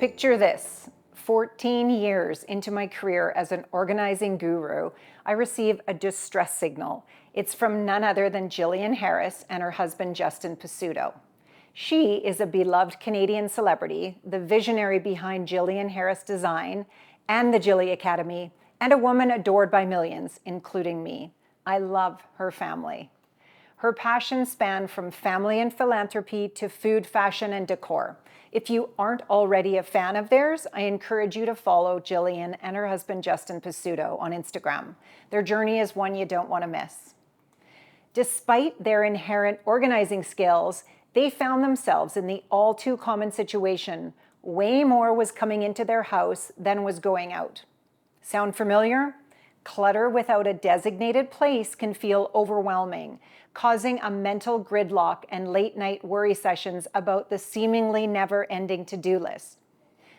Picture this, 14 years into my career as an organizing guru, I receive a distress signal. It's from none other than Jillian Harris and her husband, Justin Pasutto. She is a beloved Canadian celebrity, the visionary behind Jillian Harris Design and the Jilly Academy, and a woman adored by millions, including me. I love her family. Her passions span from family and philanthropy to food, fashion, and decor. If you aren't already a fan of theirs, I encourage you to follow Jillian and her husband Justin Pasutto on Instagram. Their journey is one you don't want to miss. Despite their inherent organizing skills, they found themselves in the all too common situation. Way more was coming into their house than was going out. Sound familiar? Clutter without a designated place can feel overwhelming, causing a mental gridlock and late-night worry sessions about the seemingly never-ending to-do list.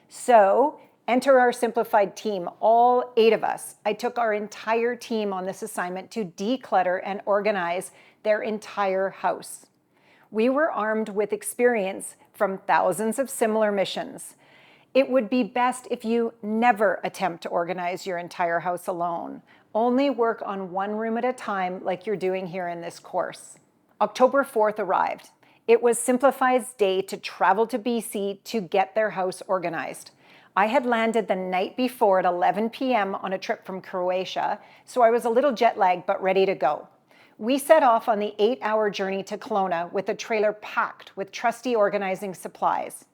So, enter our simplified team, all 8 of us. I took our entire team on this assignment to declutter and organize their entire house. We were armed with experience from thousands of similar missions. It would be best if you never attempt to organize your entire house alone. Only work on one room at a time like you're doing here in this course. October 4th arrived. It was Simplified's day to travel to BC to get their house organized. I had landed the night before at 11 p.m. on a trip from Croatia, so I was a little jet lagged but ready to go. We set off on the 8-hour journey to Kelowna with a trailer packed with trusty organizing supplies.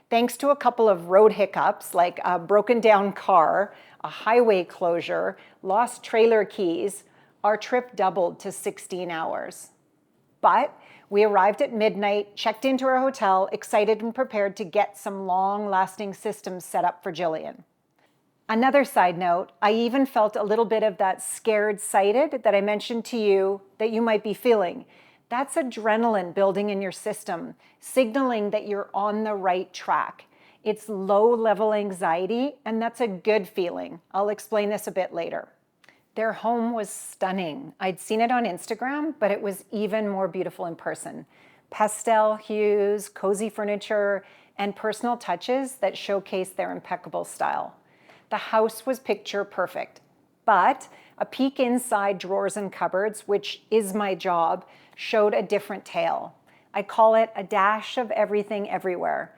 Thanks to a couple of road hiccups like a broken down car, a highway closure, lost trailer keys, our trip doubled to 16 hours. But we arrived at midnight, checked into our hotel, excited and prepared to get some long-lasting systems set up for Jillian. Another side note, I even felt a little bit of that scared-sighted that I mentioned to you that you might be feeling. That's adrenaline building in your system, signaling that you're on the right track. It's low-level anxiety, and that's a good feeling. I'll explain this a bit later. Their home was stunning. I'd seen it on Instagram, but it was even more beautiful in person. Pastel hues, cozy furniture, and personal touches that showcase their impeccable style. The house was picture perfect, but a peek inside drawers and cupboards, which is my job, showed a different tale. I call it a dash of everything everywhere.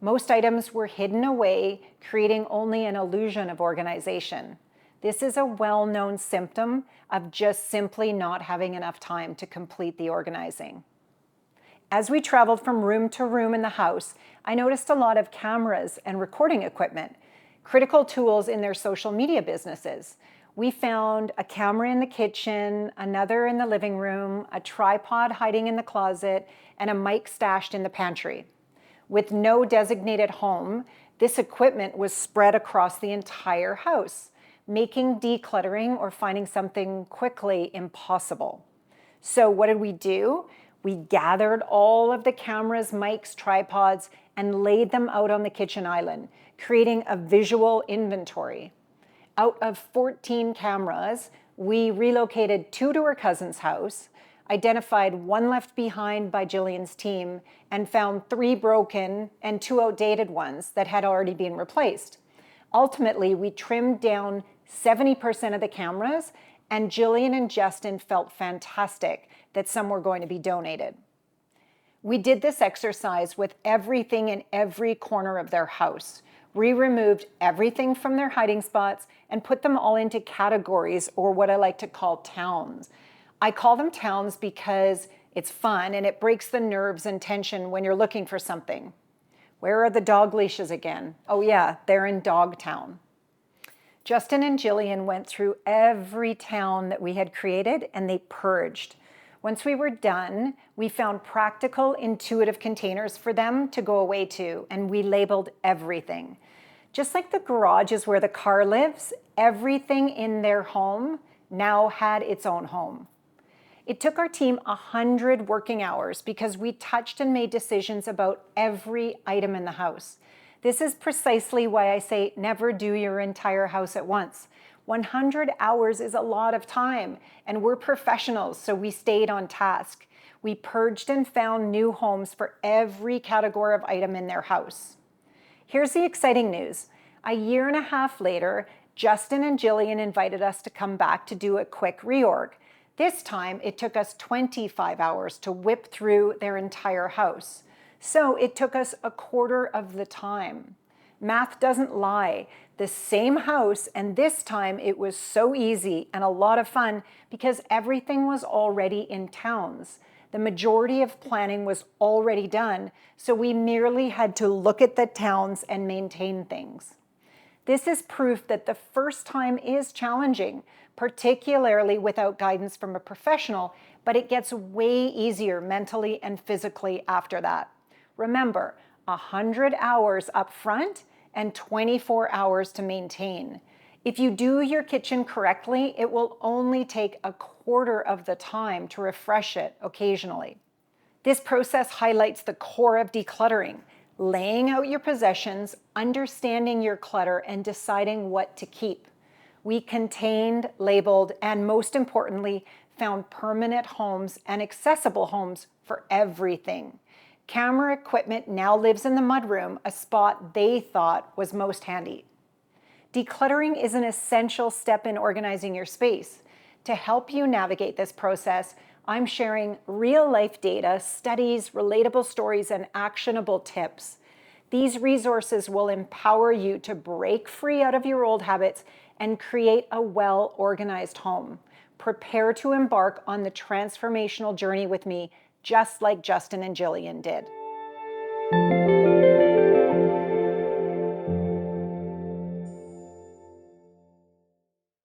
Most items were hidden away, creating only an illusion of organization. This is a well-known symptom of just simply not having enough time to complete the organizing. As we traveled from room to room in the house, I noticed a lot of cameras and recording equipment, critical tools in their social media businesses. We found a camera in the kitchen, another in the living room, a tripod hiding in the closet, and a mic stashed in the pantry. With no designated home, this equipment was spread across the entire house, making decluttering or finding something quickly impossible. So what did we do? We gathered all of the cameras, mics, tripods, and laid them out on the kitchen island, creating a visual inventory. Out of 14 cameras, we relocated 2 to her cousin's house, identified 1 left behind by Jillian's team, and found 3 broken and 2 outdated ones that had already been replaced. Ultimately, we trimmed down 70% of the cameras, and Jillian and Justin felt fantastic that some were going to be donated. We did this exercise with everything in every corner of their house. We removed everything from their hiding spots and put them all into categories, or what I like to call towns. I call them towns because it's fun and it breaks the nerves and tension when you're looking for something. Where are the dog leashes again? Oh yeah, they're in Dogtown. Justin and Jillian went through every town that we had created and they purged. Once we were done, we found practical, intuitive containers for them to go away to, and we labeled everything. Just like the garage is where the car lives, everything in their home now had its own home. It took our team 100 working hours because we touched and made decisions about every item in the house. This is precisely why I say never do your entire house at once. 100 hours is a lot of time, and we're professionals, so we stayed on task. We purged and found new homes for every category of item in their house. Here's the exciting news. A year and a half later, Justin and Jillian invited us to come back to do a quick reorg. This time, it took us 25 hours to whip through their entire house. So it took us a quarter of the time. Math doesn't lie. The same house, and this time it was so easy and a lot of fun because everything was already in towns. The majority of planning was already done, so we merely had to look at the towns and maintain things. This is proof that the first time is challenging, particularly without guidance from a professional, but it gets way easier mentally and physically after that. Remember, 100 hours up front and 24 hours to maintain. If you do your kitchen correctly, it will only take a quarter of the time to refresh it occasionally. This process highlights the core of decluttering, laying out your possessions, understanding your clutter, and deciding what to keep. We contained, labeled, and most importantly, found permanent homes and accessible homes for everything. Camera equipment now lives in the mudroom, a spot they thought was most handy. Decluttering is an essential step in organizing your space. To help you navigate this process, I'm sharing real-life data, studies, relatable stories, and actionable tips. These resources will empower you to break free out of your old habits and create a well-organized home. Prepare to embark on the transformational journey with me, just like Justin and Jillian did.